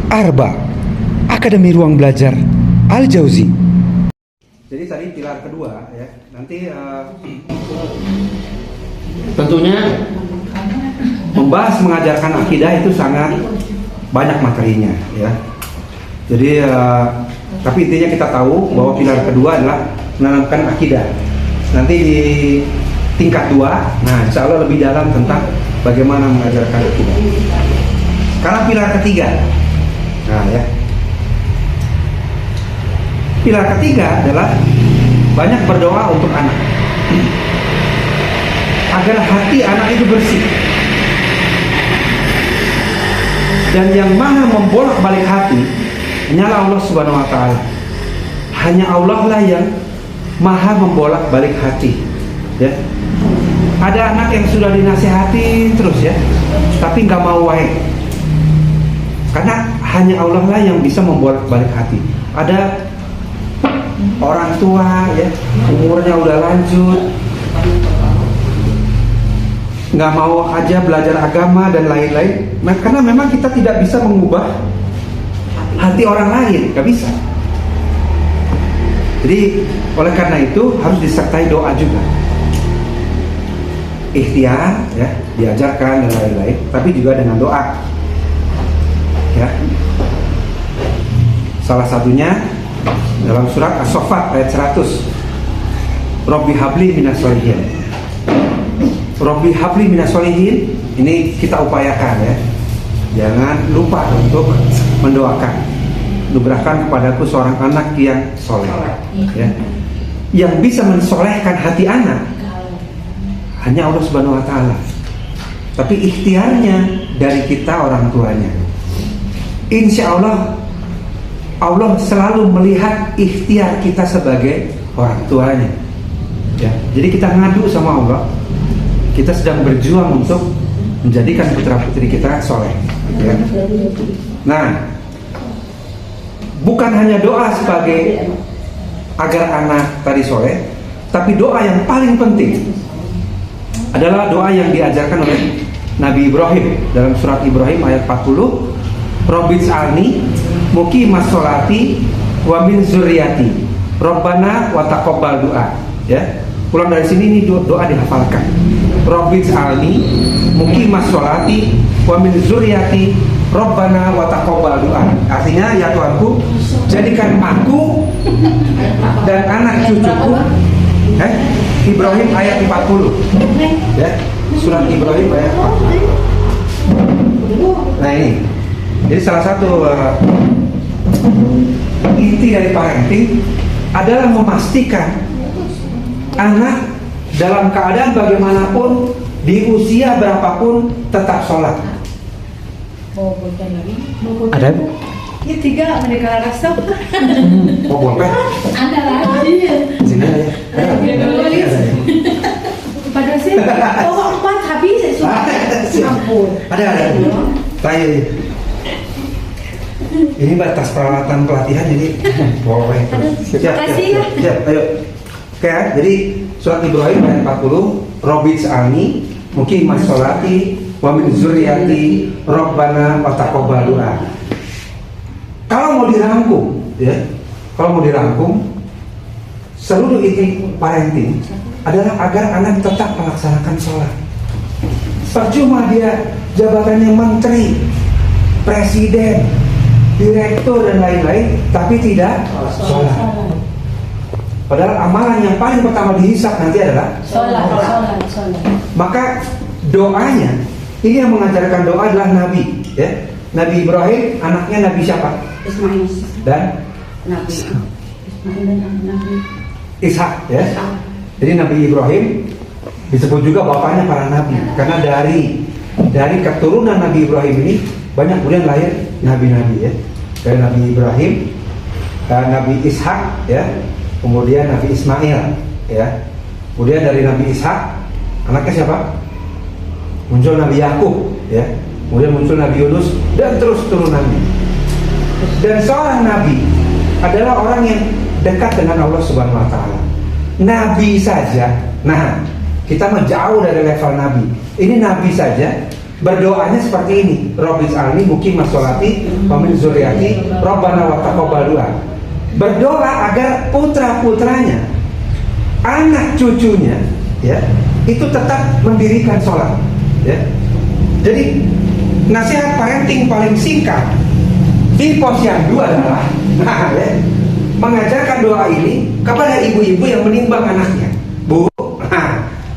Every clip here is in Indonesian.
Arba, Akademi Ruang Belajar Al-Jauzi. Jadi tadi pilar kedua ya, nanti tentunya membahas mengajarkan akidah itu sangat banyak materinya ya. Jadi tapi intinya kita tahu bahwa pilar kedua adalah menanamkan akidah. Nanti di tingkat 2, nah insya Allah lebih dalam tentang bagaimana mengajarkan akidah. Sekarang pilar ketiga. Nah ya, pilar ketiga adalah banyak berdoa untuk anak, agar hati anak itu bersih. Dan yang maha membolak-balik hati hanyalah Allah Subhanahu wa Ta'ala. Hanya Allah lah yang maha membolak-balik hati ya. Ada anak yang sudah dinasihati terus ya, tapi nggak mau wae. Karena hanya Allah lah yang bisa membolak-balik hati. Ada orang tua ya, umurnya udah lanjut, nggak mau aja belajar agama dan lain-lain. Karena memang kita tidak bisa mengubah hati orang lain, nggak bisa. Jadi oleh karena itu harus disertai doa juga, ikhtiar ya, diajarkan dan lain-lain, tapi juga dengan doa ya. Salah satunya dalam surat As-Saffat ayat 100, Rabbi habli minas sholihin. Rabbi habli minas sholihin, ini kita upayakan ya. Jangan lupa untuk mendoakan, nugerahkan kepadaku seorang anak yang soleh ya. Yang bisa mensolehkan hati anak hanya Allah Subhanahu wa Ta'ala. Tapi ikhtiarnya dari kita orang tuanya. Insya Allah Allah selalu melihat ikhtiar kita sebagai orang tuanya ya. Jadi kita ngadu sama Allah, kita sedang berjuang untuk menjadikan putra putri kita soleh ya. Nah, bukan hanya doa sebagai agar anak tadi soleh, tapi doa yang paling penting adalah doa yang diajarkan oleh Nabi Ibrahim dalam surat Ibrahim ayat 40, Robbij'alni muqimas sholati wa min zurriyati Rabbana wa taqabbal du'a ya. Pulang dari sini ini doa dihafalkan. Robbij'alni muqimas sholati wa min zurriyati Rabbana wa taqabbal du'a. Artinya ya Tuhanku, jadikan aku dan anak cucuku Ibrahim ayat 40 ya, surat Ibrahim ayat 40. Nah ini, jadi salah satu inti dari parenting adalah memastikan anak dalam keadaan bagaimanapun, di usia berapapun tetap sholat. Ada? Ya 3 mereka rasa. Oh boleh? Ada lagi. Sini aja. Pada sih, 4 habis sudah. Ampun. Ada. Tanya. Ini batas peralatan pelatihan jadi boleh. Siap. Siap. Ayo. Oke, jadi surat Ibrahim ayat 40, Robbij'alni muqimas sholati wa min zurriyati Rabbana wa taqabbal du'a. Kalau mau dirangkum ya, seluruh inti parenting adalah agar anak tetap melaksanakan sholat. Percuma dia jabatannya menteri, presiden, direktur dan lain-lain, tapi tidak sholat. Padahal amalan yang paling pertama dihisab nanti adalah sholat. Maka doanya, ini yang mengajarkan doa adalah Nabi ya. Nabi Ibrahim, anaknya Nabi siapa? Ismail Dan Nabi Ismail dan Nabi Ishak ya. Jadi Nabi Ibrahim disebut juga bapaknya para nabi, karena dari keturunan Nabi Ibrahim ini banyak kemudian lahir nabi-nabi ya. Dari Nabi Ibrahim, Nabi Ishak ya, kemudian Nabi Ismail ya. Kemudian dari Nabi Ishak anaknya siapa? Muncul Nabi Yakub ya. Kemudian muncul Nabi Yunus dan terus turunannya. Dan seorang nabi adalah orang yang dekat dengan Allah Subhanahu wa Ta'ala. Nabi saja, nah kita mah jauh dari level nabi. Ini nabi saja Berdoanya seperti ini, Robbi ij'alni muqimas sholati wa min dzurriyyati Rabbana wa taqabbal du'a. Berdoa agar putra-putranya, anak cucunya, ya, itu tetap mendirikan sholat, ya. Jadi nasihat parenting paling singkat di posyandu adalah ya, mengajarkan doa ini kepada ibu-ibu yang menimbang anaknya. Bu,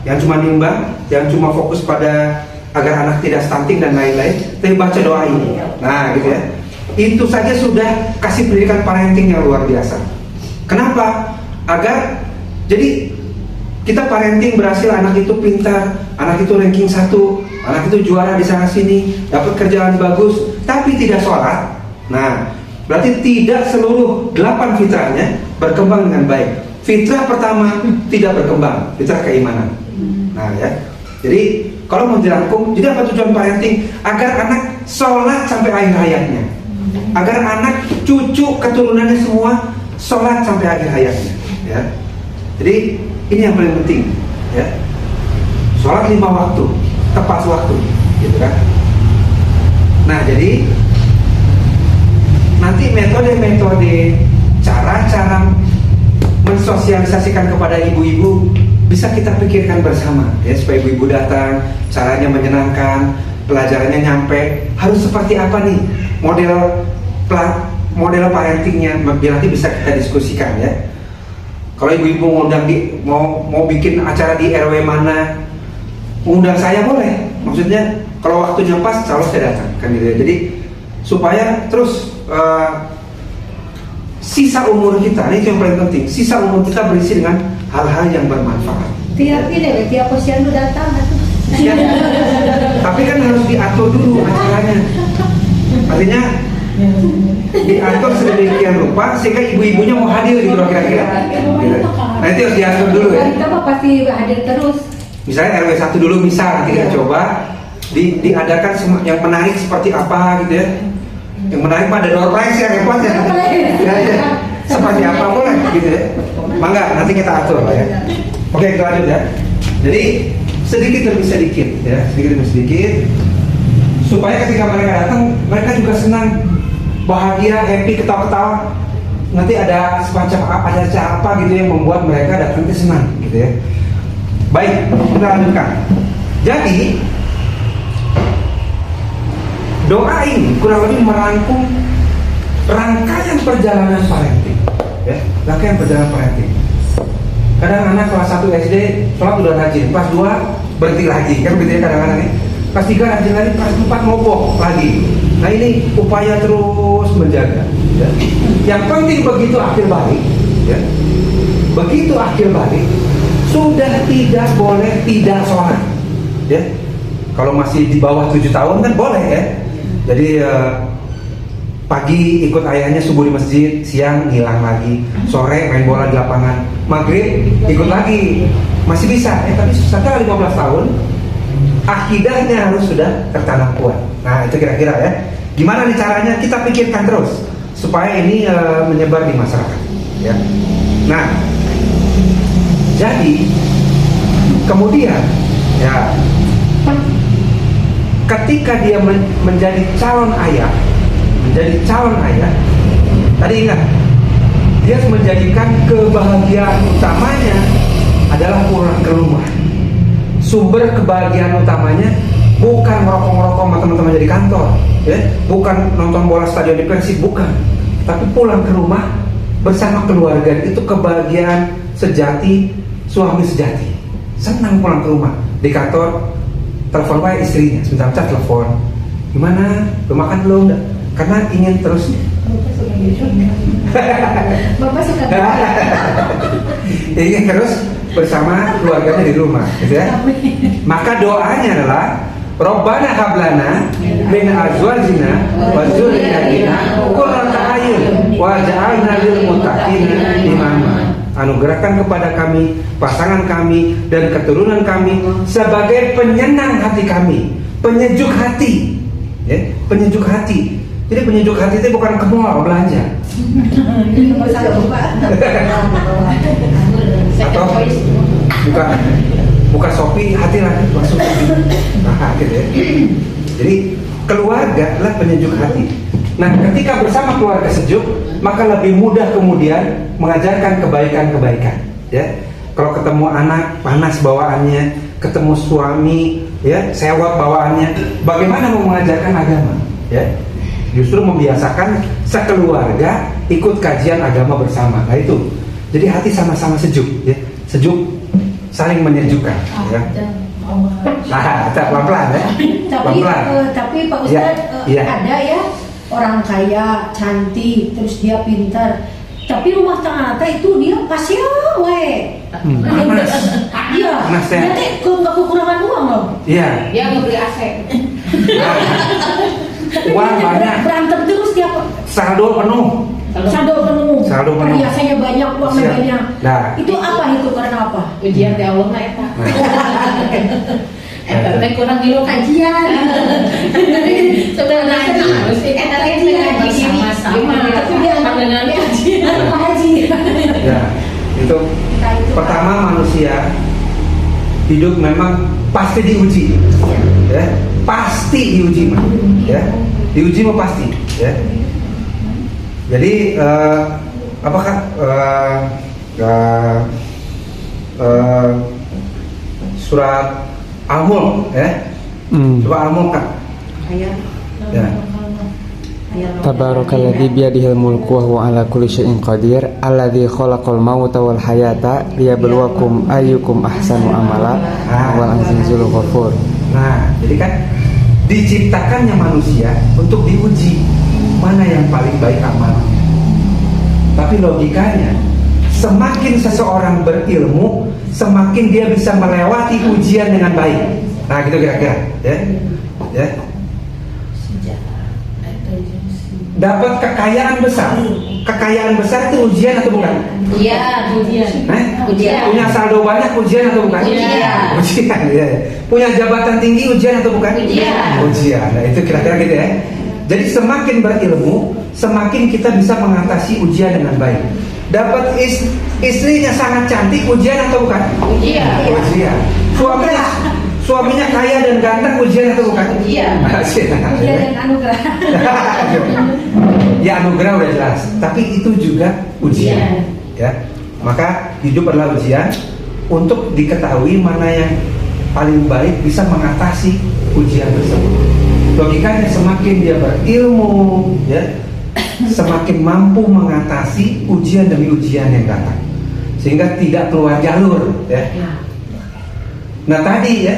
yang cuma nimbang, yang cuma fokus pada agar anak tidak stunting dan lain-lain, tapi baca doa ini. Nah, gitu ya. Itu saja sudah kasih pendidikan parenting yang luar biasa. Kenapa? Agar jadi kita parenting berhasil, anak itu pintar, anak itu ranking 1, anak itu juara di sana sini, dapat kerjaan bagus, tapi tidak sholat. Nah, berarti tidak seluruh 8 fitrahnya berkembang dengan baik. Fitrah pertama tidak berkembang, fitrah keimanan. Nah, ya. Jadi kalau mau dirangkum, jadi apa tujuan parenting? Agar anak sholat sampai akhir hayatnya, agar anak cucu keturunannya semua sholat sampai akhir hayatnya, ya. Jadi ini yang paling penting, ya. Sholat 5 waktu, tepat waktu, gitu kan. Nah, jadi nanti metode-metode, cara-cara mensosialisasikan kepada ibu-ibu bisa kita pikirkan bersama, ya, supaya ibu-ibu datang, caranya menyenangkan, pelajarannya nyampe, harus seperti apa nih model parentingnya, nanti bisa kita diskusikan, ya. Kalau ibu-ibu mau bikin acara di RW mana, undang saya boleh. Maksudnya kalau waktunya pas, insya Allah saya datang, kan gitu ya. Jadi supaya terus sisa umur kita, ini yang paling penting, sisa umur kita berisi dengan hal-hal yang bermanfaat. Tiap posyandu datang. Ya, tapi kan harus diatur dulu acaranya. Artinya diatur sedemikian rupa sehingga ibu-ibunya mau hadir gitu kira-kira. Nah, itu harus diatur dulu, ya. Kita mah pasti hadir terus. Misalnya RW 1 dulu, misal nanti kita coba diadakan yang menarik seperti apa gitu, ya. Yang menarik pada door prize ya, repot ya. Ya. Seperti apa boleh gitu, ya. Mangga nanti kita atur, ya. Oke, kita lanjut, ya. Jadi sedikit demi sedikit, ya, sedikit demi sedikit, supaya ketika mereka datang, mereka juga senang, bahagia, happy, ketawa-ketawa. Nanti ada semacam ada acara apa gitu yang membuat mereka datang itu senang, gitu, ya. Baik, kita lanjutkan. Jadi doa ini kurang lebih merangkum rangkaian perjalanan parenting, ya, rangkaian perjalanan parenting. Kadang anak kelas 1 SD sholat udah rajin, kelas 2 berhenti lagi, kan gitu ya kadang-kadang nih. Kelas 3 rajin lagi, kelas 4 mogok lagi. Nah, ini upaya terus menjaga, ya. Yang penting begitu akhir balik, ya, begitu akhir balik sudah tidak boleh tidak sholat, ya. Kalau masih di bawah 7 tahun kan boleh, ya. Jadi pagi ikut ayahnya subuh di masjid, siang hilang lagi, sore main bola di lapangan, maghrib ikut lagi, masih bisa. Tapi setelah 15 tahun akidahnya harus sudah tertanam kuat. Nah, itu kira-kira, ya. Gimana nih caranya? Kita pikirkan terus supaya ini menyebar di masyarakat, ya. Nah, jadi kemudian, ya, ketika dia menjadi calon ayah, tadi ingat, dia menjadikan kebahagiaan utamanya adalah pulang ke rumah. Sumber kebahagiaan utamanya bukan ngerokok-ngerokok sama teman-teman di kantor, ya, bukan nonton bola stadion di Persib, bukan, tapi pulang ke rumah bersama keluarga. Itu kebahagiaan sejati suami sejati. Senang pulang ke rumah. Di kantor telepon pak istrinya, sebentar telepon, gimana, belum makan belum? Karena ingin terus. Bapak suka. Ingin terus bersama keluarganya di rumah, gitu, ya. Maka doanya adalah Rabbana hablana min azwajina wa dzurriyyatina qurrata a'yun waj'alna lil muttaqina imama. Anugerahkan kepada kami pasangan kami dan keturunan kami sebagai penyenang hati kami, penyejuk hati, ya, penyejuk hati. Jadi penyejuk hati itu bukan ke mall belanja. Atau bukan buka Shopee, hati lagi langsung nah, gitu ya. Jadi keluarga adalah penyejuk hati. Nah, ketika bersama keluarga sejuk, maka lebih mudah kemudian mengajarkan kebaikan-kebaikan. Ya, kalau ketemu anak panas bawaannya, ketemu suami ya sewot bawaannya, bagaimana mau mengajarkan agama? Ya, justru membiasakan sekeluarga ikut kajian agama bersama. Nah itu, jadi hati sama-sama sejuk, ya, sejuk, saling menyejukkan. Ya. Nah, kita pelan-pelan ya. Tapi Pak Ustadz ada ya orang kaya, cantik, terus dia pintar. Tapi rumah tangga itu dia pasien we. Panas. Iya. Panas ya. Nanti nggak kekurangan uang loh. Iya. Dia nggak beli AC. Uang banyak. Berantem terus dia Saldo penuh. saldo penuh. Perhiasannya banyak, uangnya Siap. banyak. Nah. Itu apa itu karena apa? Ujian di Allah lah eta. Eta teh kurang ngilu kajian. Sebenarnya harus eta teh ngaji sama-sama. Tapi dia dengan kajian. Pak Haji. Ya, itu pertama manusia hidup memang pasti diuji, ya, pasti diuji mah, ya, diuji mah pasti, ya. Jadi apakah surat Al-Mulk, ya, coba Al-Mulk kan, ya. Tabarakalladzi biyadihil mulku wa huwa ala kulli syai'in qadir alladzi khalaqal mauta wal hayata liyabluwakum ayyukum ahsanu amala wal azizul ghafur. Nah, jadi kan diciptakannya manusia untuk diuji mana yang paling baik amalnya. Tapi logikanya, semakin seseorang berilmu, semakin dia bisa melewati ujian dengan baik. Nah, gitu kira-kira, ya. Ya. Dapat kekayaan besar itu ujian atau bukan? Iya, ujian. Ujian. Punya saldo banyak ujian atau bukan? Ujian. Ujian, ya. Punya jabatan tinggi ujian atau bukan? Ujian. Ujian. Nah, itu kira-kira gitu ya. Jadi semakin berilmu, semakin kita bisa mengatasi ujian dengan baik. Dapat istrinya sangat cantik, ujian atau bukan? Ujian. Ujian. Suaminya kaya dan ganteng, ujian atau bukan? Ujian. Ujian dan anugerah. Ya, anugerah udah jelas, tapi itu juga ujian. Ya, maka hidup adalah ujian untuk diketahui mana yang paling baik bisa mengatasi ujian tersebut. Logikanya semakin dia berilmu, ya, semakin mampu mengatasi ujian demi ujian yang datang, sehingga tidak keluar jalur, ya. Nah tadi ya,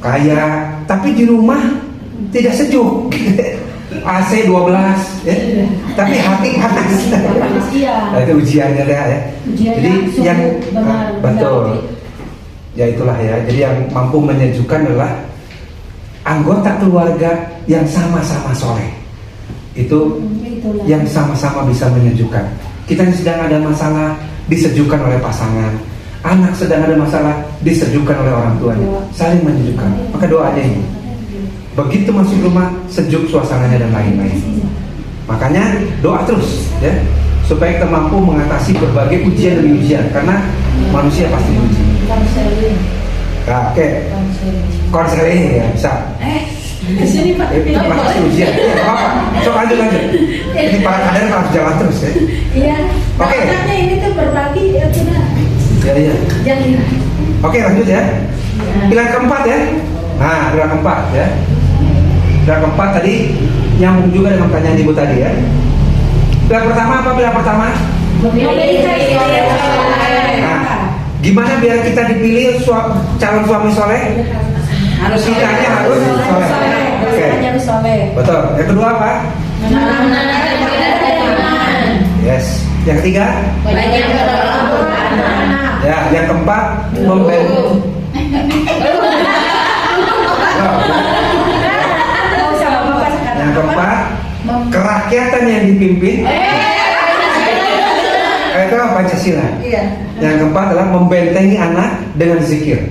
kaya tapi di rumah tidak sejuk. AC 12 ya. Tapi hati panas. Nah, itu ujiannya ya. Jadi yang betul. Ya itulah ya. Jadi yang mampu menyejukkan adalah anggota keluarga yang sama-sama soleh. Itu yang sama-sama bisa menyejukkan. Kita yang sedang ada masalah disejukkan oleh pasangan. Anak sedang ada masalah disejukkan oleh orang tuanya, saling menyejukkan. Maka doanya ini, begitu masuk rumah sejuk suasananya dan lain-lain. Makanya doa terus, ya, supaya kita mampu mengatasi berbagai ujian demi ujian, karena manusia pasti diuji. Nah, oke, konseling ya bisa. Kesini Pak. Itu pasti ujian. Ya, apa? So lanjut. Ini para kader harus jalan terus ya. Iya. Oke. Makanya ini tuh berbagi ya sudah. Ya. Jangan. Oke, lanjut ya. Pilar keempat ya. Nah, pilar keempat ya. Pilar keempat tadi nyambung juga dengan pertanyaan ibu tadi ya. Pilar pertama apa pilar pertama? Nah, gimana biar kita dipilih calon suami soleh? Harus Kitanya harus soleh. Oke. Harus soleh. Betul. Yang kedua apa? Yes. Yang ketiga? Ya, yang keempat membantu. Yang keempat kerakyatan yang dipimpin. Itu Pancasila. Yang keempat adalah membentengi anak dengan zikir.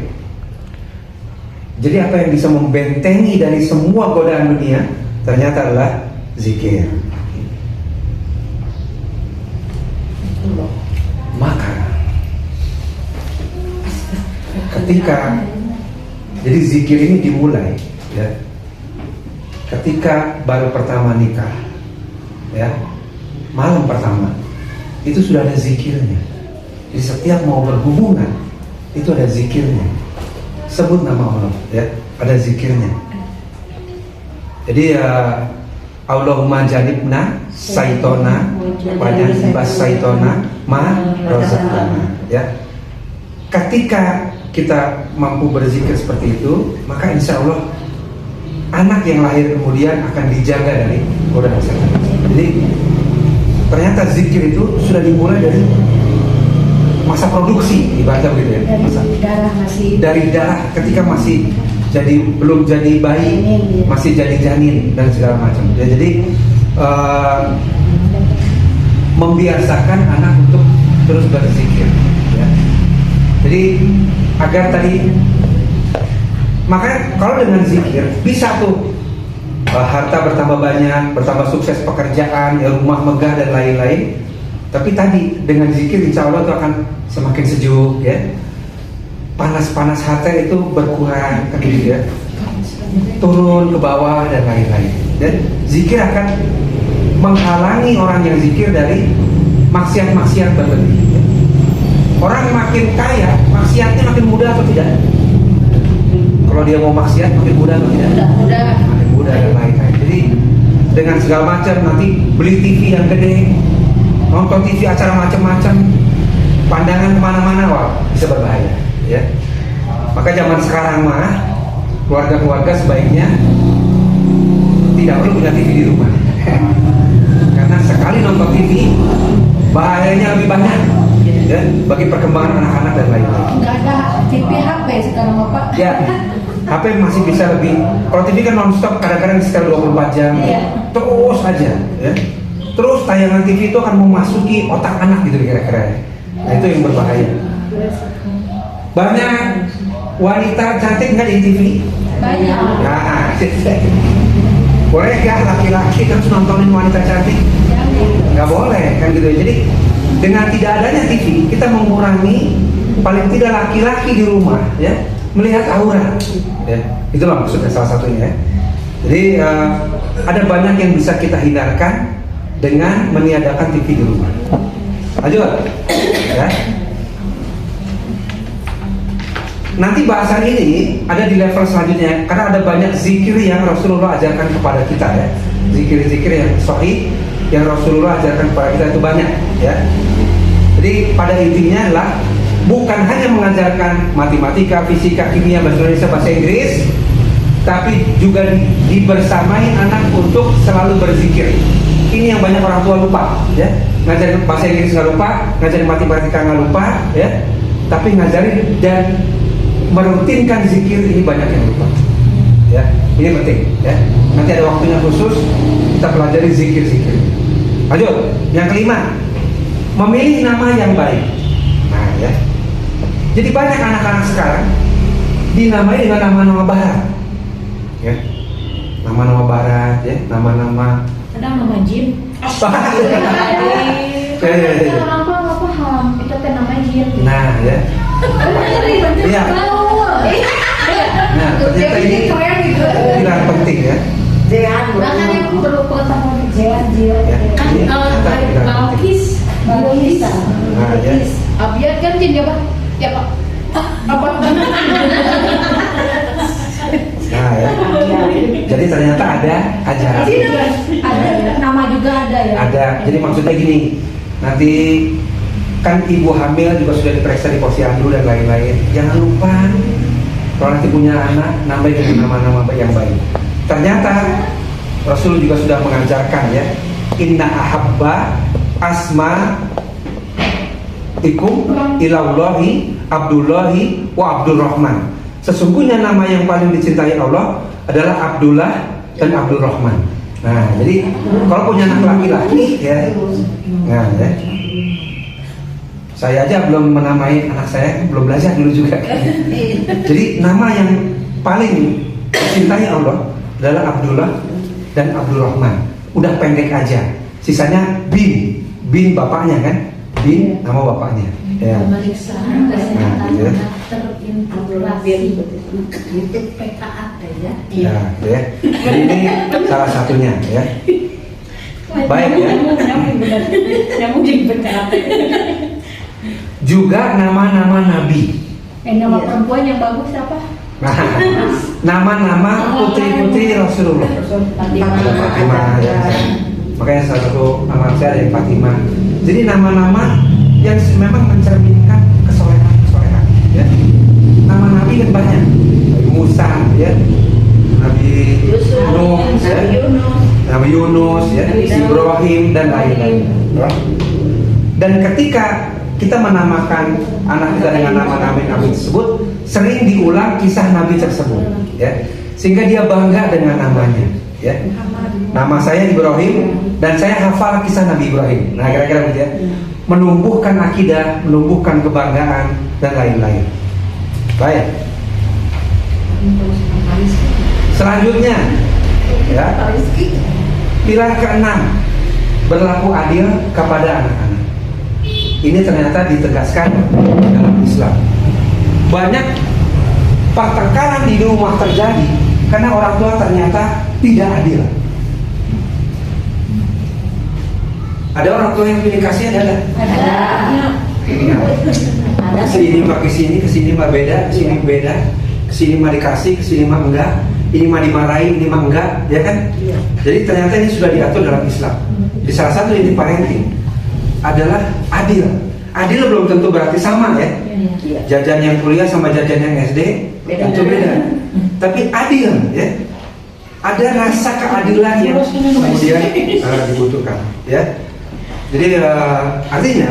Jadi apa yang bisa membentengi dari semua godaan dunia ternyata adalah zikir. Maka ketika jadi zikir ini dimulai ya ketika baru pertama nikah ya, malam pertama itu sudah ada zikirnya. Jadi setiap mau berhubungan itu ada zikirnya, sebut nama Allah ya, ada zikirnya. Jadi Allahumma janibna saitona wa janibas saitona ma razaqtana ya. Ketika kita mampu berzikir seperti itu, maka insya Allah anak yang lahir kemudian akan dijaga dari godaan setan. Jadi ternyata zikir itu sudah dimulai dari masa produksi, ibaratnya begitu ya. Dari darah ketika masih belum jadi bayi, masih jadi janin dan segala macam. Ya, jadi membiasakan anak untuk terus berzikir. Ya. Jadi agar tadi, makanya kalau dengan zikir bisa tuh harta bertambah banyak, bertambah sukses pekerjaan, ya, rumah megah dan lain-lain. Tapi tadi dengan zikir insya Allah itu akan semakin sejuk ya. Panas-panas hati itu berkurang kan gitu ya, turun ke bawah dan lain-lain. Dan zikir akan menghalangi orang yang zikir dari maksiat-maksiat berlebih. Orang makin kaya, maksiatnya makin mudah atau tidak? Kalau dia mau maksiat makin mudah atau tidak? Makin mudah dan lain-lain. Jadi dengan segala macam, nanti beli TV yang gede, nonton TV acara macam-macam, pandangan kemana-mana, wah bisa berbahaya. Ya, maka zaman sekarang mah keluarga-keluarga sebaiknya tidak perlu punya TV di rumah, karena sekali nonton TV bahayanya lebih banyak ya, bagi perkembangan anak-anak dan lain-lain. Nggak ada TV HP sekarang Bapak. Ya, HP masih bisa lebih. Kalau TV kan non-stop, kadang-kadang sekitar 24 jam, terus aja ya. Terus tayangan TV itu akan memasuki otak anak gitu kira-kira. Nah, itu yang berbahaya. Banyak wanita cantik nggak di TV? Banyak. Nah, boleh nggak laki-laki terus nontonin wanita cantik? Nggak boleh kan gitu. Jadi dengan tidak adanya TV, kita mengurangi paling tidak laki-laki di rumah ya melihat aurat. Ya, itulah maksudnya salah satunya. Ya. Jadi ada banyak yang bisa kita hindarkan dengan meniadakan TV di rumah. Lanjut, ya. Nanti bahasan ini ada di level selanjutnya karena ada banyak zikir yang Rasulullah ajarkan kepada kita ya. Zikir-zikir yang sahih yang Rasulullah ajarkan kepada kita itu banyak ya. Jadi pada intinya adalah bukan hanya mengajarkan matematika, fisika, kimia, bahasa Indonesia, bahasa Inggris, tapi juga dibersamai anak untuk selalu berzikir. Ini yang banyak orang tua lupa ya. Ngajarin bahasa Inggris nggak lupa, ngajarin matematika nggak lupa ya. Tapi ngajarin dan merutinkan zikir ini banyak yang lupa ya, ini penting ya. Nanti ada waktunya khusus kita pelajari zikir-zikir. Lanjut, yang kelima, memilih nama yang baik. Nah ya, jadi banyak anak-anak sekarang dinamai dengan nama-nama barat ya, nama-nama barat ya, nama-nama Ada nama jin. Orang tua nggak paham itu kan namanya jin. Nah ya, iya. Nah, ternyata ini pilar penting ya. Bahkan yang perlu pengetahuan jin. Kan Balkis. Nah, ya. Abiat kan jin ya Pak? Ya Pak. Apa? Nah ya. Jadi ternyata ada ajaran. Ada nama juga ada ya. Ada. Jadi maksudnya gini, nanti kan ibu hamil juga sudah diperiksa di posyandu dan lain-lain. Jangan lupa kalau nanti punya anak, nambah dengan nama-nama yang baik. Ternyata Rasul juga sudah mengajarkan ya, inna ahabba asma ikum ilallahi Abdullahi wa Abdurrahman. Sesungguhnya nama yang paling dicintai Allah adalah Abdullah dan Abdurrahman. Nah, jadi kalau punya anak laki-laki ya, nah ya. Saya aja belum menamai anak saya, belum belajar dulu juga. Jadi nama yang paling dicintai Allah adalah Abdullah dan Abdurrahman. Udah pendek aja. Sisanya bin bapaknya kan? Bin nama bapaknya. Ya. Nah, gitu. integrasi itu PKAT ya. Ya, ya. Jadi ini salah satunya ya. Baik ya. Nyambung jadi PKAT. Juga nama-nama nabi. Nama perempuan yang bagus apa? Nama-nama putri-putri Rasulullah. Ada Fatimah ya. Makanya salah satu nama saya ada Fatimah. Jadi nama-nama yang memang mencerminkan kesolehan ya. Nama nabi kan banyak. Nabi Musa ya. Nabi Nuh ya. Nabi Yunus ya, Ibrahim dan lain-lain. Dan ketika kita menamakan anak kita dengan nama-nama nabi tersebut, sering diulang kisah nabi tersebut ya. Sehingga dia bangga dengan namanya ya. Nama saya Ibrahim dan saya hafal kisah Nabi Ibrahim. Nah, kira-kira begitu ya. Menumbuhkan akidah, menumbuhkan kebanggaan dan lain-lain. Baik. Selanjutnya ya. Pilar keenam, berlaku adil kepada anak-anak. Ini ternyata ditegaskan dalam Islam. Banyak pertengkaran di rumah terjadi karena orang tua ternyata tidak adil. Ada orang tua yang pilih kasih ada? Kesini mah kesini mah beda, kesini beda, kesini mah dikasih, kesini mah enggak, ini mah dimarahin, ini mah enggak, ya kan? Jadi ternyata ini sudah diatur dalam Islam. Di salah satu inti parenting adalah adil. Adil belum tentu berarti sama ya. Jajan yang kuliah sama jajan yang SD tentu beda. Tapi adil ya. Ada rasa keadilan yang kemudian dibutuhkan ya. Jadi artinya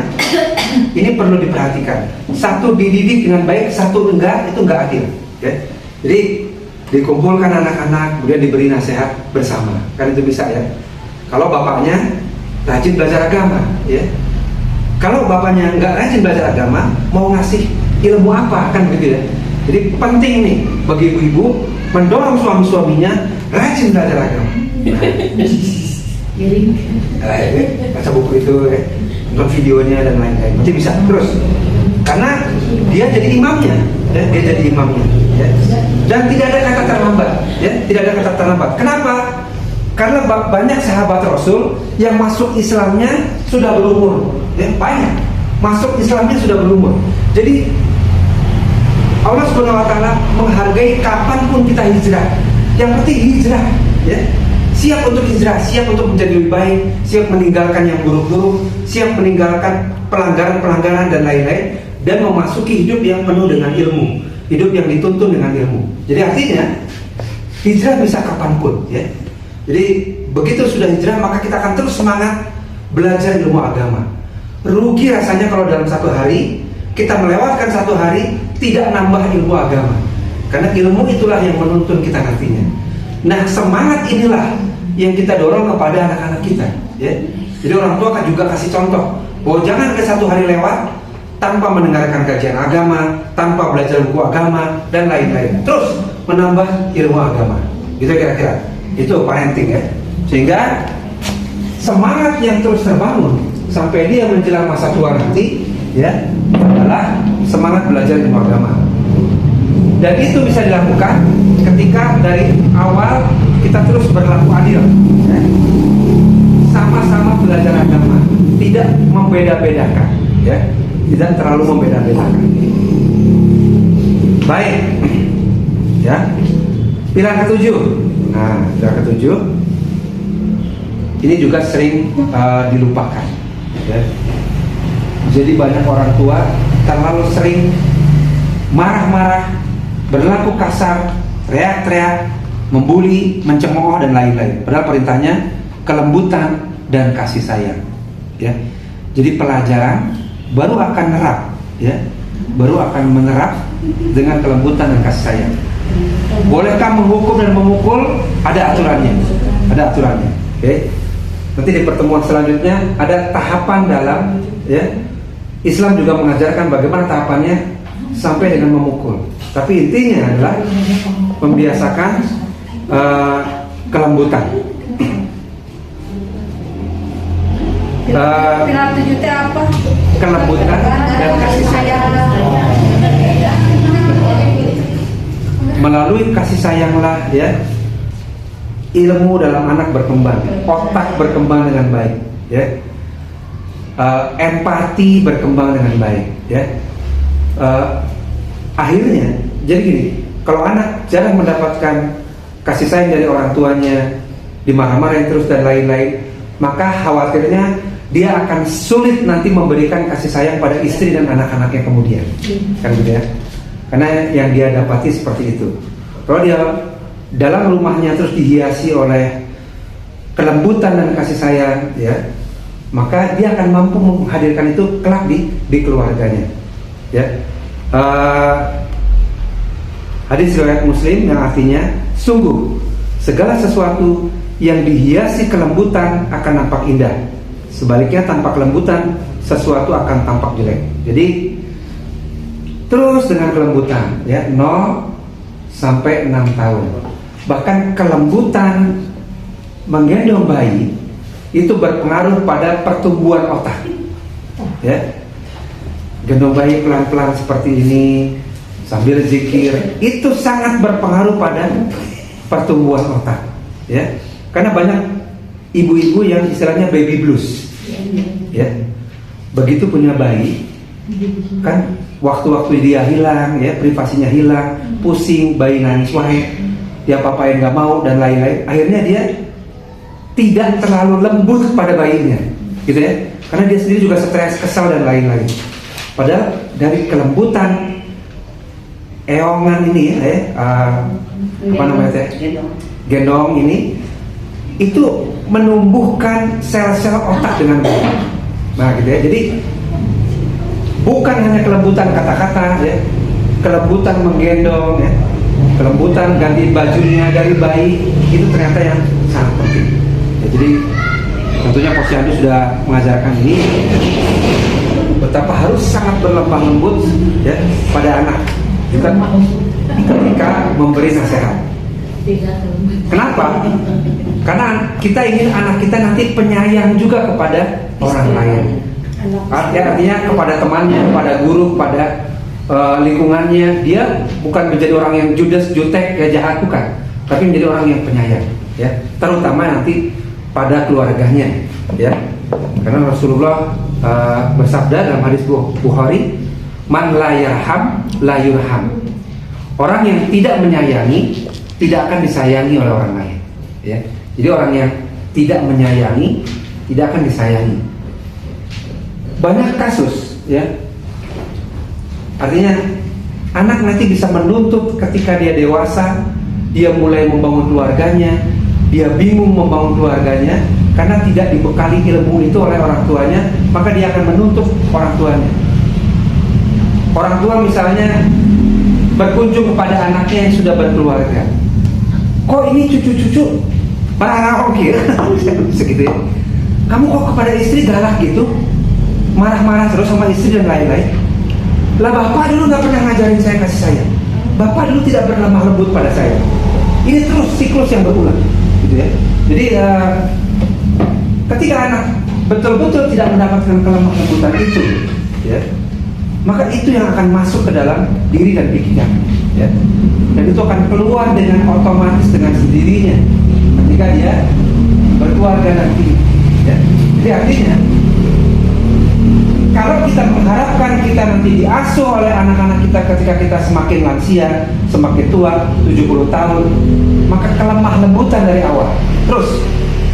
ini perlu diperhatikan. Satu dididik dengan baik, satu enggak, itu enggak adil ya. Jadi dikumpulkan anak-anak kemudian diberi nasihat bersama, kan itu bisa ya. Kalau bapaknya rajin belajar agama ya. Kalau bapaknya nggak rajin belajar agama, mau ngasih ilmu apa, kan begitu ya. Jadi penting nih bagi ibu-ibu mendorong suami-suaminya rajin belajar agama. Baca buku itu ya, nonton videonya dan lain-lain, nanti bisa terus. Karena dia jadi imamnya, ya, dia jadi imamnya, ya. Dan tidak ada kata terlambat, ya, tidak ada kata terlambat. Kenapa? Karena banyak sahabat Rasul yang masuk Islamnya sudah berumur, ya, banyak masuk Islamnya sudah berumur. Jadi Allah Subhanahu Wa Taala menghargai kapanpun kita hijrah. Yang penting hijrah, ya. Siap untuk hijrah, siap untuk menjadi lebih baik, siap meninggalkan yang buruk-buruk, siap meninggalkan pelanggaran-pelanggaran dan lain-lain, dan memasuki hidup yang penuh dengan ilmu, hidup yang dituntun dengan ilmu. Jadi artinya hijrah bisa kapanpun, ya. Jadi begitu sudah hijrah maka kita akan terus semangat belajar ilmu agama. Rugi rasanya kalau dalam satu hari kita melewatkan satu hari tidak nambah ilmu agama, karena ilmu itulah yang menuntun kita nantinya. Nah, semangat inilah yang kita dorong kepada anak-anak kita, ya. Jadi orang tua kan juga kasih contoh bahwa jangan ada satu hari lewat tanpa mendengarkan kajian agama, tanpa belajar buku agama dan lain-lain. Terus menambah ilmu agama. Gitu kira-kira. Itu parenting ya. Sehingga semangat yang terus terbangun sampai dia menjelang masa tua nanti, ya, adalah semangat belajar ilmu agama. Dan itu bisa dilakukan ketika dari awal kita terus berlaku adil, ya. Sama-sama belajar agama, tidak membeda-bedakan, ya, tidak terlalu membeda-bedakan. Baik, ya. Pilar ketujuh. Nah, pilar ketujuh ini juga sering dilupakan, ya. Jadi banyak orang tua terlalu sering marah-marah, berlaku kasar, teriak-teriak, membuli, mencemooh dan lain-lain. Padahal perintahnya kelembutan dan kasih sayang, ya. Jadi pelajaran baru akan nerap, ya, baru akan menerap dengan kelembutan dan kasih sayang. Bolehkah menghukum dan memukul? Ada aturannya, ada aturannya. Oke. Nanti di pertemuan selanjutnya ada tahapan dalam, ya. Islam juga mengajarkan bagaimana tahapannya sampai dengan memukul. Tapi intinya adalah membiasakan kelembutan. Pilar 7 itu apa? Kelembutan dan kasih sayang. Melalui kasih sayanglah ya ilmu dalam anak berkembang, otak berkembang dengan baik, ya. Empati berkembang dengan baik, ya. Akhirnya, jadi gini, kalau anak jarang mendapatkan kasih sayang dari orang tuanya, dimarah-marahin terus dan lain-lain, maka khawatirnya dia akan sulit nanti memberikan kasih sayang pada istri dan anak-anaknya kemudian, kan gitu ya. Karena yang dia dapati seperti itu. Kalau dia dalam rumahnya terus dihiasi oleh kelembutan dan kasih sayang, ya, maka dia akan mampu menghadirkan itu kelak di keluarganya, ya. Hadis riwayat Muslim yang artinya, sungguh segala sesuatu yang dihiasi kelembutan akan nampak indah. Sebaliknya tanpa kelembutan sesuatu akan tampak jelek. Jadi terus dengan kelembutan, ya, 0 sampai 6 tahun. Bahkan kelembutan menggendong bayi itu berpengaruh pada pertumbuhan otak, ya. Gendong bayi pelan-pelan seperti ini sambil zikir itu sangat berpengaruh pada pertumbuhan otak, ya. Karena banyak ibu-ibu yang istilahnya baby blues, ya. Begitu punya bayi, kan waktu-waktu dia hilang, ya, privasinya hilang, pusing, bayi nangis, dia papain nggak mau dan lain-lain. Akhirnya dia tidak terlalu lembut pada bayinya, gitu ya. Karena dia sendiri juga stres, kesal dan lain-lain. Padahal dari kelembutan eongan ini, apa namanya, gendong ini, itu menumbuhkan sel-sel otak dengan baik. Nah, gitu ya. Jadi bukan hanya kelembutan kata-kata, ya, kelembutan menggendong, ya, kelembutan ganti bajunya dari bayi, itu ternyata yang sangat penting. Ya, jadi tentunya Posyandu sudah mengajarkan ini, betapa harus sangat berlembah lembut, ya, pada anak juga ketika memberi nasihat. Kenapa? Karena kita ingin anak kita nanti penyayang juga kepada orang lain. Artinya kepada temannya, kepada guru, kepada lingkungannya. Dia bukan menjadi orang yang judes, jutek, ya, jahat, bukan, tapi menjadi orang yang penyayang, ya. Terutama nanti pada keluarganya, ya. Karena Rasulullah bersabda dalam hadis Bukhari, man la yarham la yurham. Orang yang tidak menyayangi tidak akan disayangi oleh orang lain, ya. Jadi orang yang tidak menyayangi tidak akan disayangi. Banyak kasus, ya. Artinya anak nanti bisa menuntut ketika dia dewasa, dia mulai membangun keluarganya, dia bingung membangun keluarganya karena tidak dibekali ilmu itu oleh orang tuanya, maka dia akan menuntut orang tuanya. Orang tua misalnya berkunjung kepada anaknya yang sudah berkeluarga, kok ini cucu-cucu marah-marah gitu, segitu ya. Kamu kok kepada istri galak gitu, marah-marah terus sama istri dan lain-lain. Lah bapak dulu nggak pernah ngajarin saya kasih sayang, bapak dulu tidak pernah lemah lembut pada saya. Ini terus siklus yang berulang, gitu ya. Jadi ketika anak betul-betul tidak mendapatkan kelemah lembutan itu, ya, maka itu yang akan masuk ke dalam diri dan pikiran, ya. Dan itu akan keluar dengan otomatis dengan sendirinya ketika dia berkeluarga nanti, ya. Jadi artinya kalau kita mengharapkan kita nanti diasuh oleh anak-anak kita ketika kita semakin lansia, semakin tua, 70 tahun, maka kelemah lembutan dari awal, terus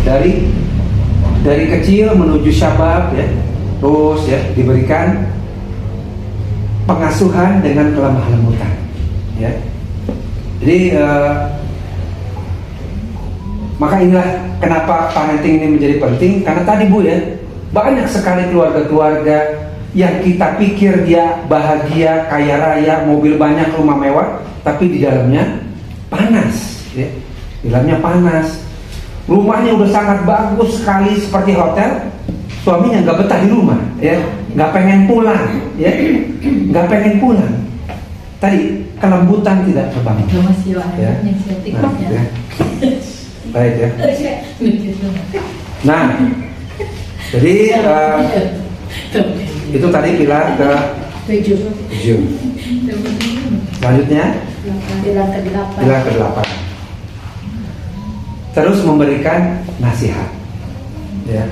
dari kecil menuju syabab, ya, terus, ya, diberikan pengasuhan dengan kelemah lembutan, ya. Jadi maka inilah kenapa parenting ini menjadi penting, karena tadi Bu, ya, banyak sekali keluarga-keluarga yang kita pikir dia bahagia, kaya raya, mobil banyak, rumah mewah, tapi di dalamnya panas, ya. Di dalamnya panas. Rumahnya udah sangat bagus sekali seperti hotel, suaminya nggak betah di rumah, ya, nggak pengen pulang, ya, nggak pengen pulang. Tadi kelembutan tidak terbangun, ya. Nah, ya. Baik, ya. Nah, jadi itu tadi pilar ke 7. Selanjutnya Bilang ke-8. Bilang ke-8. Terus memberikan nasihat. Ya.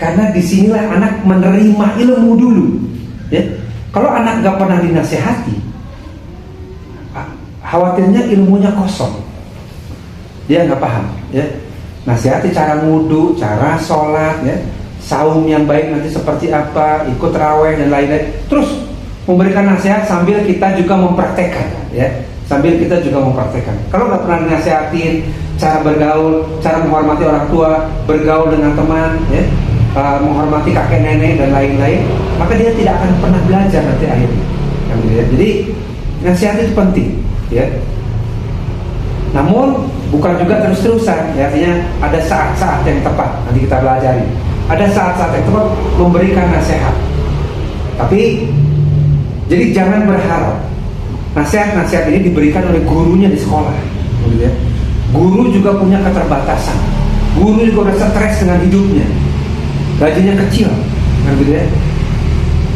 Karena disinilah anak menerima ilmu dulu. Ya. Kalau anak gak pernah dinasihati, khawatirnya ilmunya kosong. Dia nggak paham. Ya. Nasihati cara wudhu, cara sholat, ya. Saum yang baik nanti seperti apa, ikut raweh dan lain-lain. Terus memberikan nasihat sambil kita juga mempraktekkan, ya. Sambil kita juga mempraktekkan. Kalau nggak pernah dinasihatin cara bergaul, cara menghormati orang tua, bergaul dengan teman, ya, menghormati kakek nenek dan lain-lain, maka dia tidak akan pernah belajar nanti akhirnya. Jadi nasihat itu penting, ya. Namun bukan juga terus-terusan, ya, artinya ada saat-saat yang tepat nanti kita pelajari. Ada saat-saat yang tepat memberikan nasihat. Tapi jadi jangan berharap nasihat-nasihat ini diberikan oleh gurunya di sekolah, gitu ya. Guru juga punya keterbatasan. Guru juga udah stres dengan hidupnya, gajinya kecil, gitu ya.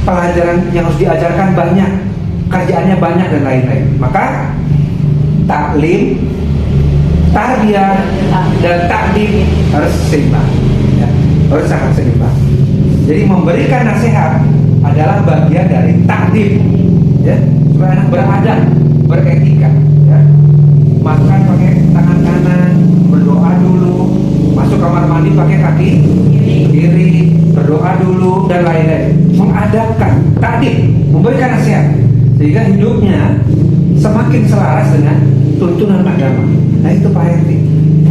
Pelajaran yang harus diajarkan banyak, kerjaannya banyak dan lain-lain. Maka taklim, tarbiyah dan takdim harus seimbang, ya. Harus sangat seimbang. Jadi memberikan nasihat adalah bagian dari takdim, ya, supaya anak beradab, beretika, ya. Makan pakai tangan kanan, berdoa dulu, masuk kamar mandi pakai kaki kiri, berdoa dulu dan lain-lain. Mengadabkan, takdim, memberikan nasihat sehingga hidupnya semakin selaras dengan tuntunan agama. Nah itu Pak RT,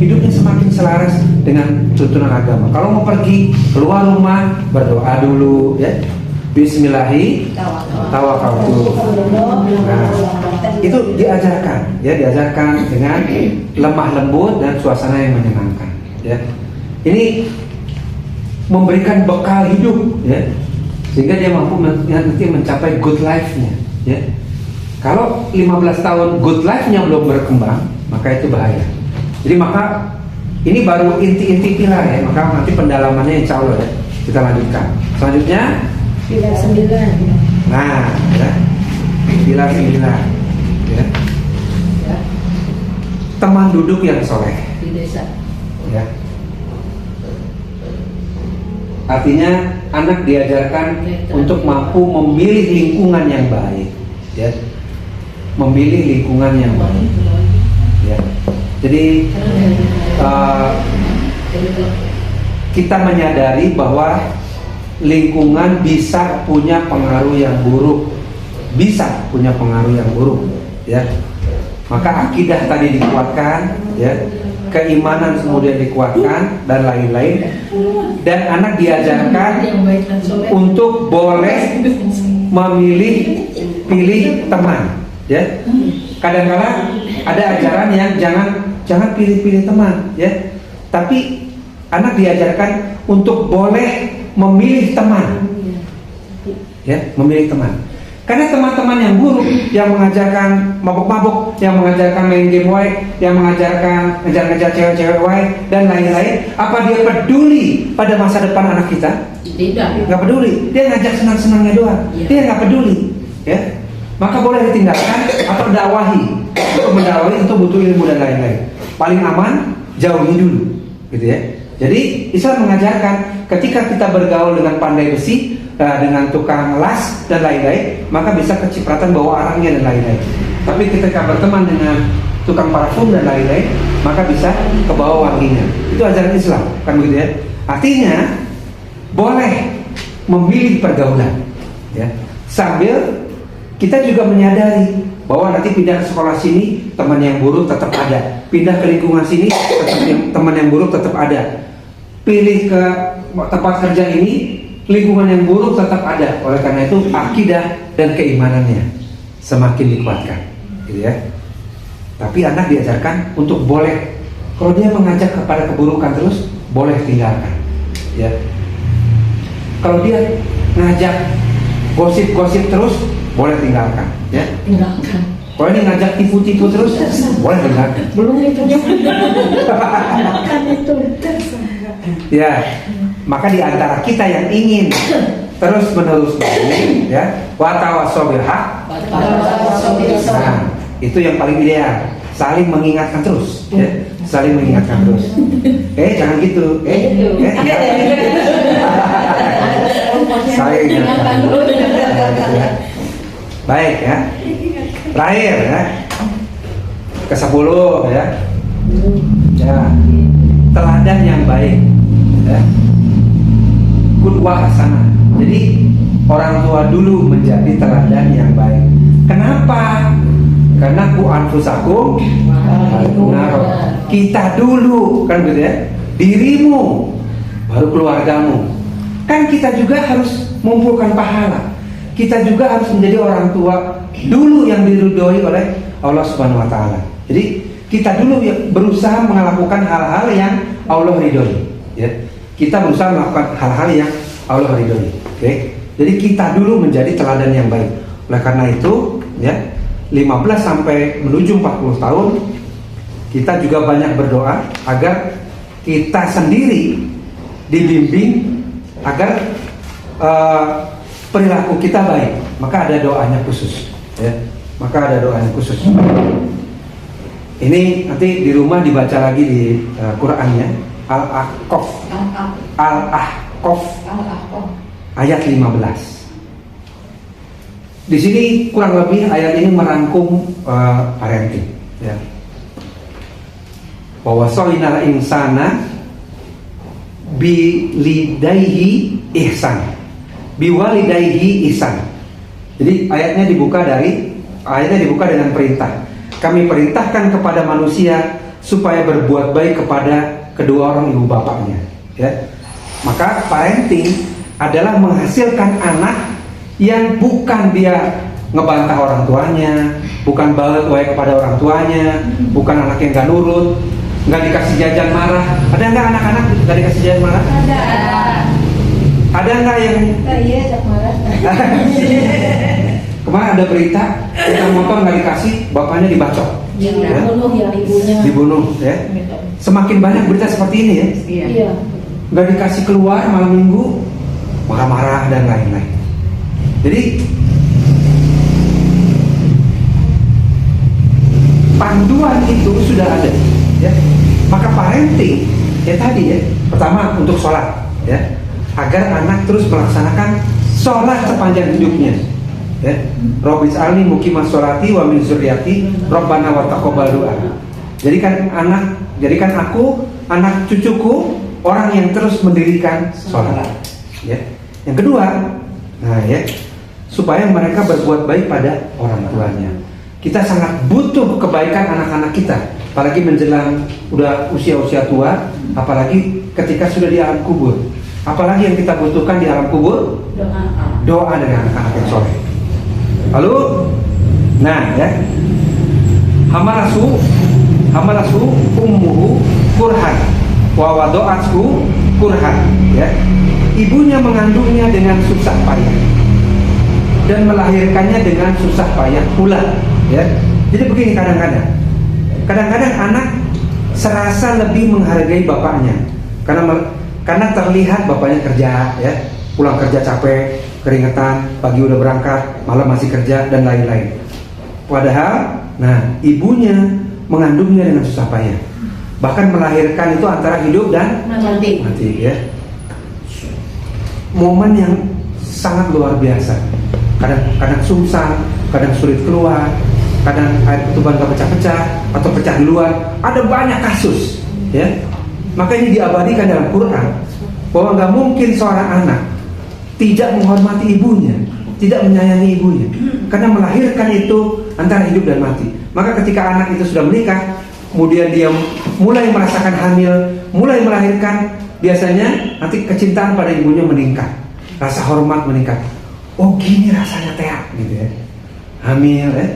hidupnya semakin selaras dengan tuntunan agama. Kalau mau pergi keluar rumah, berdoa dulu, ya. Bismillahi tawakkaltu. Nah, itu diajarkan, ya, diajarkan dengan lemah lembut dan suasana yang menyenangkan, ya. Ini memberikan bekal hidup, ya, sehingga dia mampu nanti mencapai good life-nya, ya. Kalau 15 tahun good life-nya belum berkembang, maka itu bahaya. Jadi maka ini baru inti-inti pilar, ya. Maka nanti pendalamannya insya Allah, ya, kita lanjutkan. Selanjutnya Pilar 9. nah, ya, pilar 9, ya. Teman duduk yang soleh, Di desa. ya. Artinya anak diajarkan untuk mampu memilih lingkungan yang baik, ya. Memilih lingkungan yang baik, ya. Jadi kita menyadari bahwa lingkungan bisa punya pengaruh yang buruk, bisa punya pengaruh yang buruk, ya. Maka akidah tadi dikuatkan, ya, keimanan kemudian dikuatkan dan lain-lain, dan anak diajarkan untuk boleh memilih pilih teman, ya. Kadang-kala ada ajaran yang jangan pilih-pilih teman, ya. Tapi anak diajarkan untuk boleh memilih teman, ya, memilih teman. Karena teman-teman yang buruk, yang mengajarkan mabuk-mabuk, yang mengajarkan main game wae, yang mengajarkan ngejar-ngejar cewek-cewek wae dan lain-lain, apa dia peduli pada masa depan anak kita? Tidak. Nggak peduli. Dia ngajak senang-senangnya doang. Dia nggak peduli, ya. Maka boleh ditinggalkan atau dakwahi. Untuk mendakwahi itu butuh ilmu dan lain-lain. Paling aman jauhi dulu, gitu ya. Jadi Islam mengajarkan ketika kita bergaul dengan pandai besi, dengan tukang las dan lain-lain, maka bisa kecipratan bawa arangnya dan lain-lain. Tapi ketika berteman dengan tukang parfum dan lain-lain, maka bisa kebawa wanginya. Itu ajaran Islam, kan begitu ya. Artinya boleh memilih pergaulan, ya. Sambil kita juga menyadari bahwa nanti pindah ke sekolah sini teman yang buruk tetap ada, pindah ke lingkungan sini tetap teman yang buruk tetap ada, pilih ke tempat kerja ini lingkungan yang buruk tetap ada. Oleh karena itu akidah dan keimanannya semakin dikuatkan, gitu ya. Tapi anak diajarkan untuk boleh, kalau dia mengajak kepada keburukan terus, boleh tinggalkan, ya. Kalau dia ngajak gosip-gosip terus, boleh tinggalkan, ya. Tinggalkan. Kalau dia ngajak tipu-tipu terus, boleh tinggalkan. Belum itu tinggalkan itu. Ya, maka di antara kita yang ingin terus menerus baik, ya, wa tawassaw bil haq. Nah, Itu yang paling ideal. Saling mengingatkan terus, ya. Saling mengingatkan terus. Jangan gitu. Saling mengingatkan terus. Baik ya. Terakhir ya. Ke-10 ya. Ya. Teladan yang baik. Ya. Qudwah hasanah. Jadi orang tua dulu menjadi teladan yang baik. Kenapa? Karena ku anfusakum naro. Kita dulu kan gitu ya. Dirimu baru keluargamu. Kan kita juga harus mengumpulkan pahala. Kita juga harus menjadi orang tua dulu yang diridhoi oleh Allah Subhanahu wa taala. Jadi kita dulu yang berusaha melakukan hal-hal yang Allah ridhoi, ya. Kita berusaha melakukan hal-hal yang Allah ridhoi. Oke. Jadi kita dulu menjadi teladan yang baik. Oleh karena itu, ya, 15 sampai menuju 40 tahun kita juga banyak berdoa agar kita sendiri dibimbing agar perilaku kita baik. Maka ada doanya khusus, ya. Maka ada doanya khusus. Ini nanti di rumah dibaca lagi di Qur'annya. Al-Ahqaf ayat 15. Di sini kurang lebih ayat ini merangkum parenting, ya. Wawasainal insana bilidayhi ihsan, biwalidayhi ihsan. Jadi ayatnya dibuka dengan perintah. Kami perintahkan kepada manusia supaya berbuat baik kepada kedua orang ibu bapaknya, ya. Maka parenting adalah menghasilkan anak yang bukan dia ngebantah orang tuanya, bukan baik kepada orang tuanya, bukan anak yang gak nurut, gak dikasih jajan marah. Ada nggak anak-anak gak dikasih jajan marah? Ada nggak yang? Iya, marah. Kemarin ada berita, kita motor nggak dikasih, bapaknya dibacok. Dibunuh ya ibunya. Dibunuh, ya. Semakin banyak berita seperti ini, ya. Iya. Nggak dikasih keluar malam minggu, marah-marah dan lain-lain. Jadi panduan itu sudah ada, ya. Maka parenting, ya tadi ya, pertama untuk sholat, ya, agar anak terus melaksanakan sholat sepanjang hidupnya. Ya, Robbis alni muqimas sholati wa min zurriyati Rabbana wa taqabbal du'a. Jadikan aku, anak cucuku orang yang terus mendirikan sholat. Ya. Yang kedua, nah ya, supaya mereka berbuat baik pada orang tuanya. Kita sangat butuh kebaikan anak-anak kita, apalagi menjelang udah usia-usia tua, apalagi ketika sudah di alam kubur. Apalagi yang kita butuhkan di alam kubur? Doa dengan anak-anak yang soleh. Lalu, nah ya, hamalasu ummuhu kurhan wa wado'athu kurhan, ya. Ibunya mengandungnya dengan susah payah dan melahirkannya dengan susah payah pula, ya. Jadi begini, kadang-kadang anak serasa lebih menghargai bapaknya karena terlihat bapaknya kerja, ya, pulang kerja capek, keringetan, pagi udah berangkat, malam masih kerja dan lain-lain. Padahal, nah, ibunya mengandungnya dengan susah payah, bahkan melahirkan itu antara hidup dan mati, ya. Momen yang sangat luar biasa. Kadang sungsang, kadang sulit keluar, kadang air ketuban gak pecah-pecah atau pecah di luar. Ada banyak kasus, ya. Maka ini diabadikan dalam Quran bahwa nggak mungkin seorang anak tidak menghormati ibunya, tidak menyayangi ibunya, karena melahirkan itu antara hidup dan mati. Maka ketika anak itu sudah menikah, kemudian dia mulai merasakan hamil, mulai melahirkan, biasanya nanti kecintaan pada ibunya meningkat, rasa hormat meningkat. Oh, gini rasanya teh, gitu ya. Hamil, ya,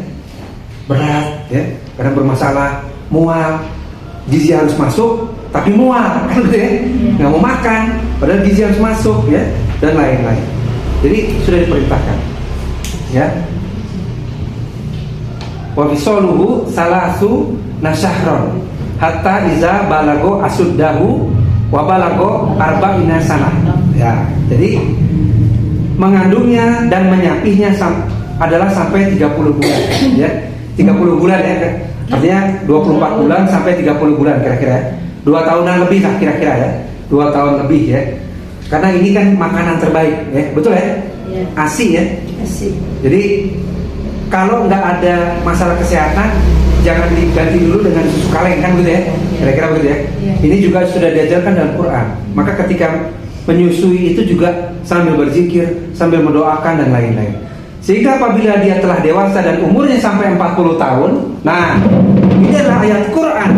berat, ya, kadang bermasalah, mual, gizi harus masuk, tapi mual, kan gitu ya, nggak mau makan, padahal gizi harus masuk, ya, dan lain-lain. Jadi sudah diperintahkan, ya. Wa fisoluhu salasu nasyahron hatta iza balago asuddahu wa balago arba'ina sanah. Ya, jadi mengandungnya dan menyapihnya adalah sampai 30 bulan, ya. 30 bulan ya. Artinya 24 bulan sampai 30 bulan kira-kira ya. 2 tahunan lebih lah kira-kira ya. 2 tahun lebih ya. Karena ini kan makanan terbaik ya. Betul ya? Iya. ASI ya. Asik. Jadi kalau nggak ada masalah kesehatan, jangan diganti dulu dengan susu kaleng kan gitu ya. Kira-kira begitu ya. Iya. Ini juga sudah diajarkan dalam Quran. Maka ketika menyusui itu juga sambil berzikir, sambil mendoakan dan lain-lain. Sehingga apabila dia telah dewasa dan umurnya sampai 40 tahun, nah ini adalah ayat Quran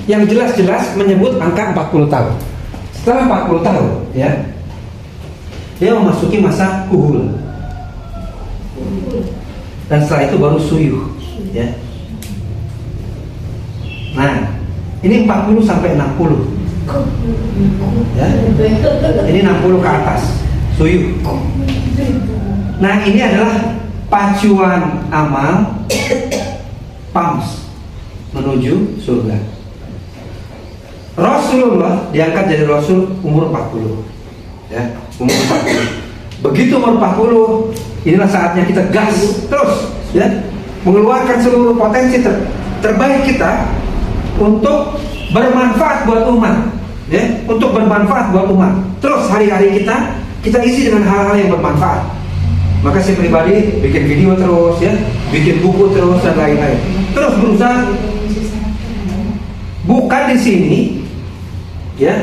yang jelas-jelas menyebut angka 40 tahun. Setelah 40 tahun ya, dia memasuki masa kuhul. Dan setelah itu baru suyuh ya. Nah, ini 40 sampai 60 ya. Ini 60 ke atas suyuh. Nah, ini adalah pacuan amal PAMS menuju surga. Rasulullah diangkat jadi Rasul umur 40 ya, umur 40. Begitu umur 40, inilah saatnya kita gas terus ya, mengeluarkan seluruh potensi terbaik kita untuk bermanfaat buat umat ya, untuk bermanfaat buat umat. Terus hari-hari kita isi dengan hal-hal yang bermanfaat. Maka saya pribadi bikin video terus ya, bikin buku terus dan lain-lain. Terus berusaha. Bukan di sini ya,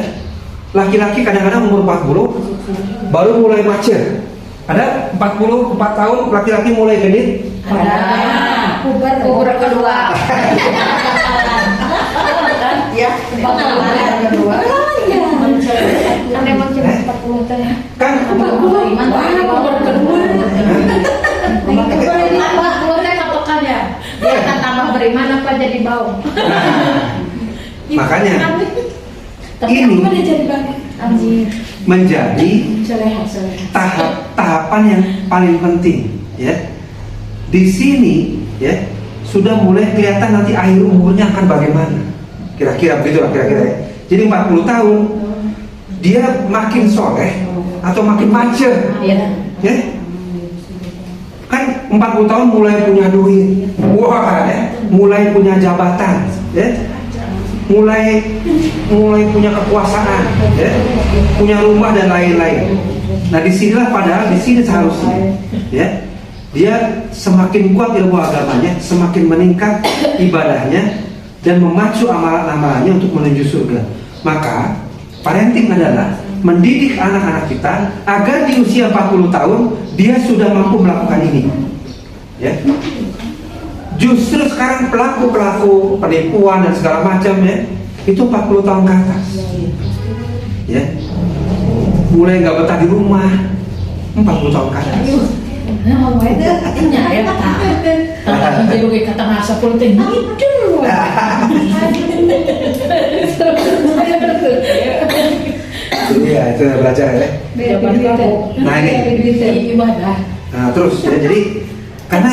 laki-laki kadang-kadang umur 40 baru mulai macer. Ada 44 tahun laki-laki mulai genit. Ada. Kubur kedua. Ya, Kedua. kan emang cuma 40 teh. Kan Apa keluar teh patokannya? Dia akan tambah beriman apa jadi bau? makanya Tapi ini aku udah jadi banget. Anjir. menjadi Soleha. tahapan yang paling penting ya. Di sini ya sudah mulai kelihatan nanti akhir umurnya akan bagaimana. Kira-kira begitulah kira-kira ya. Jadi 40 tahun dia makin soleh atau makin macet Iya. ya. Kan 40 tahun mulai punya duit, wah ya, mulai punya jabatan ya, mulai punya kekuasaan ya, punya rumah dan lain-lain. Nah disinilah padahal di sini seharusnya ya, dia semakin kuat ilmu agamanya, semakin meningkat ibadahnya dan memacu amalan-amalannya untuk menuju surga. Maka parenting adalah mendidik anak-anak kita agar di usia 40 tahun dia sudah mampu melakukan ini ya. Justru sekarang pelaku penipuan dan segala macam ya, itu 40 tahun ke atas ya, mulai nggak betah di rumah 40 tahun ke atas. Nah, mau itu nyari apa? Kalau jadi kata ngasa pun teh ngidul. Iya, itu belajar ya. Nah ini Ibadah. Nah terus ya, jadi karena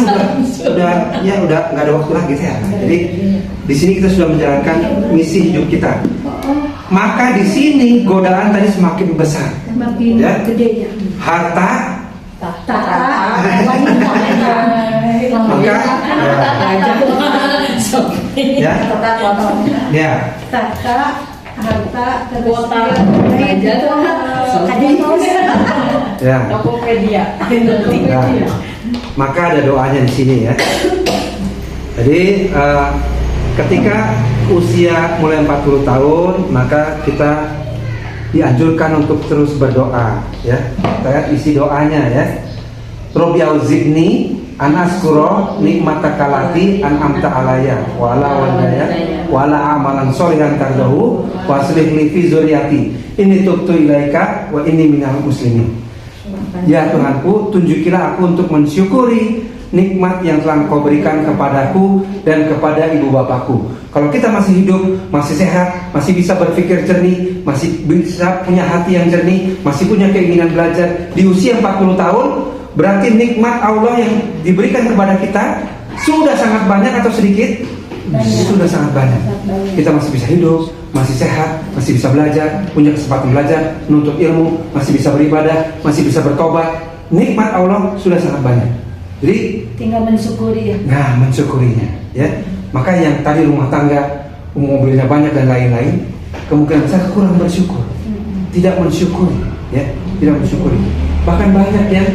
udah nggak ada waktu lagi ya. Jadi di sini kita sudah menjalankan misi hidup kita. Maka di sini godaan tadi semakin besar. Semakin Ya. gedenya. Harta, Tata. maka ya, ya, Tata, harta, Kuota, ya. Tokopedia. Nah, maka ada doanya di sini ya. Jadi ketika usia mulai 40 tahun, maka kita dianjurkan untuk terus berdoa ya. Kita isi doanya ya. Robbi auzi'ni an askura nikmataka lati an'amta alayya wa ala walidayya wa ala amalan sholihan tardahu wa aslih li fi dzurriyyati inni tubtu ilaika wa inni minal muslimin. Ya Tuhanku, tunjukilah aku untuk mensyukuri nikmat yang telah Engkau berikan kepadaku dan kepada ibu bapakku. Kalau kita masih hidup, masih sehat, masih bisa berpikir jernih, masih bisa punya hati yang jernih, masih punya keinginan belajar di usia 40 tahun, berarti nikmat Allah yang diberikan kepada kita sudah sangat banyak atau sedikit? Sudah sangat banyak. Kita masih bisa hidup, masih sehat, masih bisa belajar, punya kesempatan belajar, menuntut ilmu, masih bisa beribadah, masih bisa bertobat. Nikmat Allah sudah sangat banyak. Jadi tinggal mensyukuri ya. nah mensyukurinya ya. Maka yang tadi rumah tangga mobilnya banyak dan lain-lain, kemungkinan besar kurang bersyukur, tidak mensyukuri ya, tidak mensyukuri. Bahkan banyak yang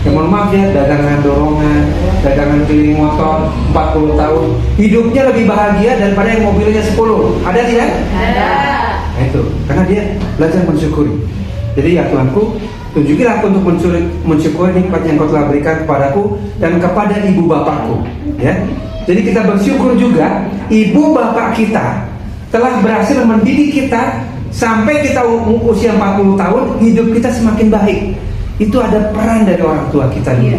mohon maaf ya, dagangan dorongan, dagangan keliling motor 40 tahun, hidupnya lebih bahagia daripada yang mobilnya 10. Ada tidak? Ada. Nah itu, karena dia belajar mensyukuri. Jadi ya Tuhanku, tunjukilah aku untuk mensyukuri nikmat yang Kau telah berikan kepadaku dan kepada ibu bapakku. Ya, jadi kita bersyukur juga ibu bapak kita telah berhasil mendidik kita sampai kita usia 40 tahun, hidup kita semakin baik. Itu ada peran dari orang tua kita dulu.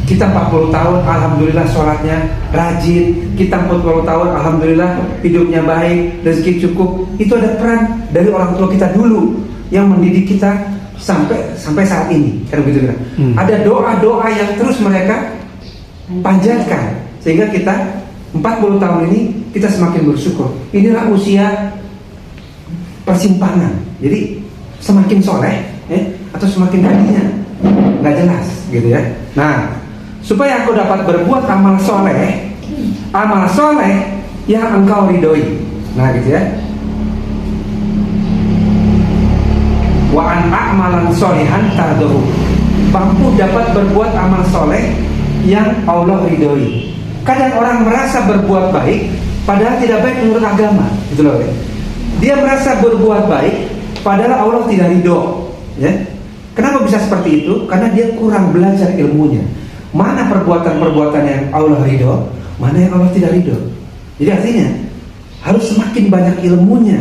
Kita 40 tahun, alhamdulillah sholatnya rajin. Kita 40 tahun, alhamdulillah hidupnya baik, rezeki cukup. Itu ada peran dari orang tua kita dulu yang mendidik kita sampai saat ini. Kan begitu kan? Ada doa-doa yang terus mereka panjatkan sehingga kita 40 tahun ini kita semakin bersyukur. Inilah usia persimpangan. Jadi semakin soleh atau semakin tadinya nggak jelas gitu ya. Nah, supaya aku dapat berbuat amal soleh yang engkau ridhoi. Nah gitu ya. Wa an a'malan solihan tardahu. Mampu dapat berbuat amal soleh yang Allah ridhoi. Kadang orang merasa berbuat baik padahal tidak baik menurut agama, gitu loh ya. Dia merasa berbuat baik padahal Allah tidak ridho, ya. Kenapa bisa seperti itu? Karena dia kurang belajar ilmunya. Mana perbuatan-perbuatan yang Allah ridho, mana yang Allah tidak ridho. Jadi artinya harus semakin banyak ilmunya.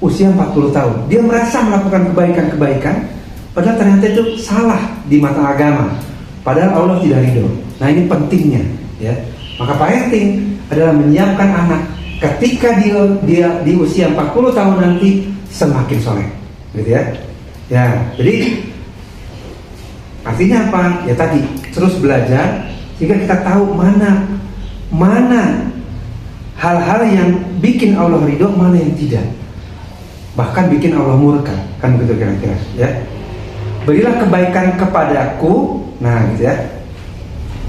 Usia 40 tahun, dia merasa melakukan kebaikan-kebaikan, padahal ternyata itu salah di mata agama. Padahal Allah tidak ridho. Nah ini pentingnya, ya. Maka parenting adalah menyiapkan anak ketika dia di usia 40 tahun nanti semakin soleh, gitu ya. Ya, jadi artinya apa? Ya tadi terus belajar sehingga kita tahu mana hal-hal yang bikin Allah ridho, mana yang tidak. Bahkan bikin Allah murka, kan begitu kira-kira, ya. Berilah kebaikan kepadaku, nah gitu ya.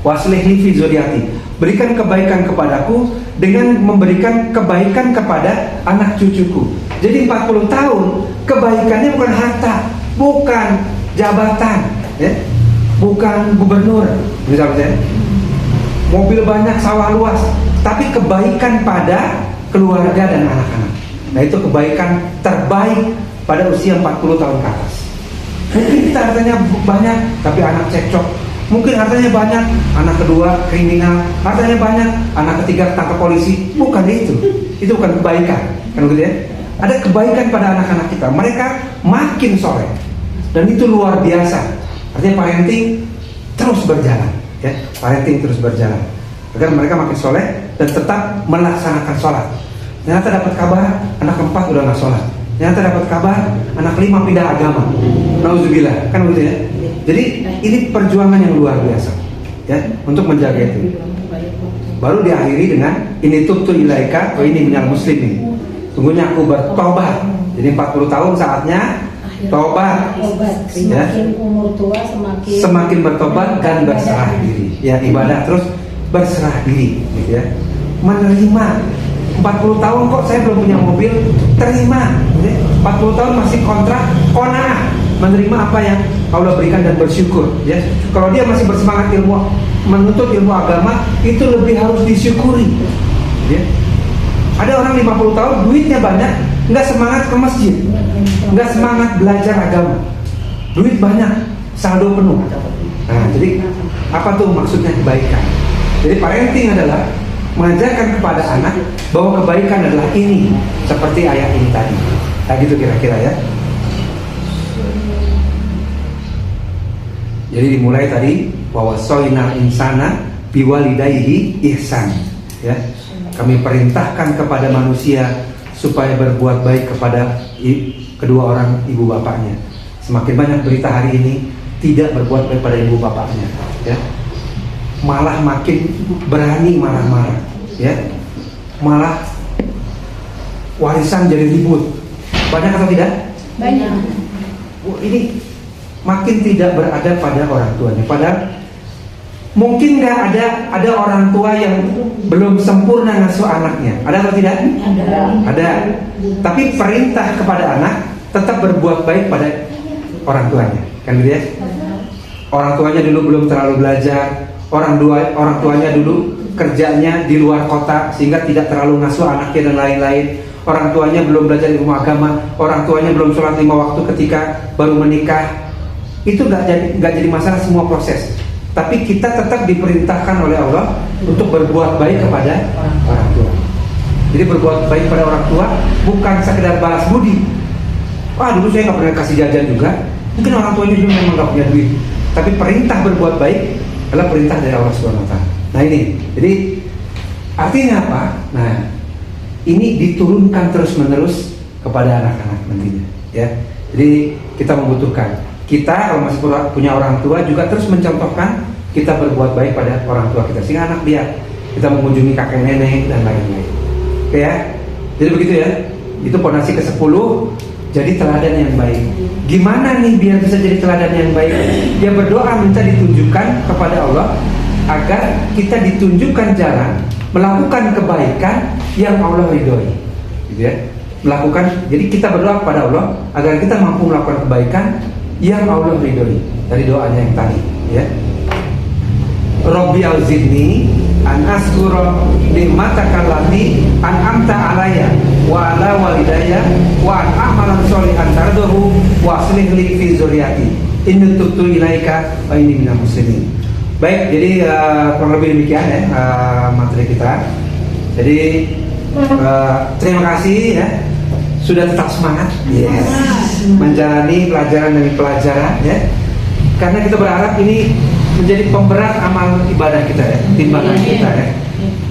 Waslihli fi dzurriyyati. Berikan kebaikan kepadaku dengan memberikan kebaikan kepada anak cucuku. Jadi 40 tahun kebaikannya bukan harta, bukan jabatan, ya. Bukan gubernur, misalnya. Mobil banyak, sawah luas, tapi kebaikan pada keluarga dan anak-anak. Nah itu kebaikan terbaik pada usia 40 tahun ke atas. Mungkin kita hartanya banyak tapi anak cekcok. Mungkin hartanya banyak, anak kedua kriminal. Hartanya banyak, anak ketiga tangkap polisi. Bukan itu. Itu bukan kebaikan, kan gitu ya. Ada kebaikan pada anak-anak kita. Mereka makin soleh. Dan itu luar biasa. Artinya parenting terus berjalan, ya. Parenting terus berjalan agar mereka makin soleh dan tetap melaksanakan sholat. Ternyata dapat kabar anak keempat udah nggak sholat. Ternyata dapat kabar anak 5 pindah agama. Nauzubillah, kan begitu ya. Jadi ini perjuangan yang luar biasa, ya, untuk menjaga itu. Baru diakhiri dengan ini tubtu ilaika wa ini minal muslimin. Sungguhnya aku bertobat. Jadi 40 tahun saatnya tobat. Ya. Semakin umur tua semakin bertobat dan berserah diri. Ya, ibadah terus berserah diri, gitu ya. Menerima 40 tahun kok saya belum punya mobil, terima. 40 tahun masih kontrak, qanaah, menerima apa yang Allah berikan dan bersyukur, ya. Kalau dia masih bersemangat menuntut ilmu agama, itu lebih harus disyukuri, ya. Ada orang 50 tahun duitnya banyak, nggak semangat ke masjid, nggak semangat belajar agama. Duit banyak, saldo penuh. Nah, jadi apa tuh maksudnya kebaikan? Jadi parenting adalah mengajarkan kepada anak bahwa kebaikan adalah ini, seperti ayat ini tadi. Nah gitu kira-kira ya. Jadi dimulai tadi bahwa soinal insana biwalidayhi ihsan, ya. Kami perintahkan kepada manusia supaya berbuat baik kepada kedua orang ibu bapaknya. Semakin banyak berita hari ini tidak berbuat baik pada ibu bapaknya, ya. Malah makin berani marah-marah, ya. Malah warisan jadi ribut. Banyak atau tidak? banyak. Ini makin tidak berada pada orang tuanya. Padahal Mungkin nggak ada orang tua yang belum sempurna ngasuh anaknya, ada atau tidak? Ada. Tapi perintah kepada anak tetap berbuat baik pada orang tuanya, kan gitu ya? Orang tuanya dulu belum terlalu belajar, orang tuanya dulu kerjanya di luar kota sehingga tidak terlalu ngasuh anaknya dan lain-lain. Orang tuanya belum belajar ilmu agama, orang tuanya belum sholat 5 waktu ketika baru menikah. Itu nggak jadi masalah, semua proses. Tapi kita tetap diperintahkan oleh Allah untuk berbuat baik kepada orang tua. Jadi berbuat baik pada orang tua bukan sekedar balas budi. Wah, dulu saya nggak pernah kasih jajan juga. Mungkin orang tuanya dulu memang nggak punya duit. Tapi perintah berbuat baik adalah perintah dari Allah SWT. Nah ini, jadi artinya apa? Nah, ini diturunkan terus-menerus kepada anak-anak nantinya, ya. Jadi kita membutuhkan. Kita kalau masih punya orang tua juga terus mencontohkan kita berbuat baik pada orang tua kita, sehingga anak lihat kita mengunjungi kakek nenek dan lain-lain. Oke ya. Jadi begitu ya. Itu pondasi ke-10. Jadi teladan yang baik. Gimana nih biar bisa jadi teladan yang baik? Ya berdoa minta ditunjukkan kepada Allah agar kita ditunjukkan jalan melakukan kebaikan yang Allah ridhoi, gitu ya. Jadi kita berdoa kepada Allah agar kita mampu melakukan kebaikan yang Allah ridhoi. Dari doanya yang tadi, ya. Rabbi auzi'ni an askura nikmataka allati an'amta alayya wa ala walidayya wa an a'mala sholihan tardahu wa aslih li fi dzurriyyati inni tubtu ilaika wa inni minal muslimin. Baik, jadi kurang lebih demikian ya materi kita. Jadi terima kasih ya sudah tetap semangat menjalani pelajaran demi pelajaran ya. Karena kita berharap ini menjadi pemberat amal ibadah kita ya, timbangan kita ya.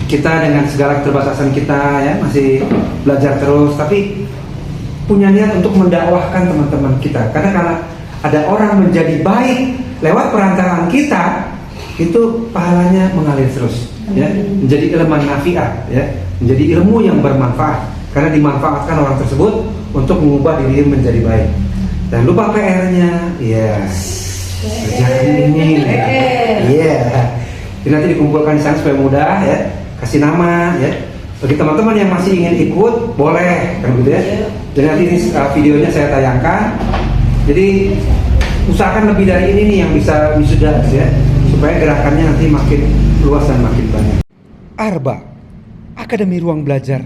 Kita dengan segala keterbatasan kita ya masih belajar terus, tapi punya niat untuk mendakwahkan teman-teman kita. Karena kalau ada orang menjadi baik lewat perantaraan kita, itu pahalanya mengalir terus ya, menjadi ilmu nafi'ah ya, menjadi ilmu yang bermanfaat karena dimanfaatkan orang tersebut untuk mengubah diri menjadi baik. Dan lupa PR-nya ya. Kerjaan ini jadi nanti dikumpulkan di sana supaya mudah ya, kasih nama ya. Bagi teman-teman yang masih ingin ikut boleh kan gitu ya. Jadi nanti ini videonya saya tayangkan. Jadi usahakan lebih dari ini nih yang bisa wisuda ya, supaya gerakannya nanti makin luas dan makin banyak. Arba, Akademi Ruang Belajar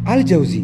Al Jauzi.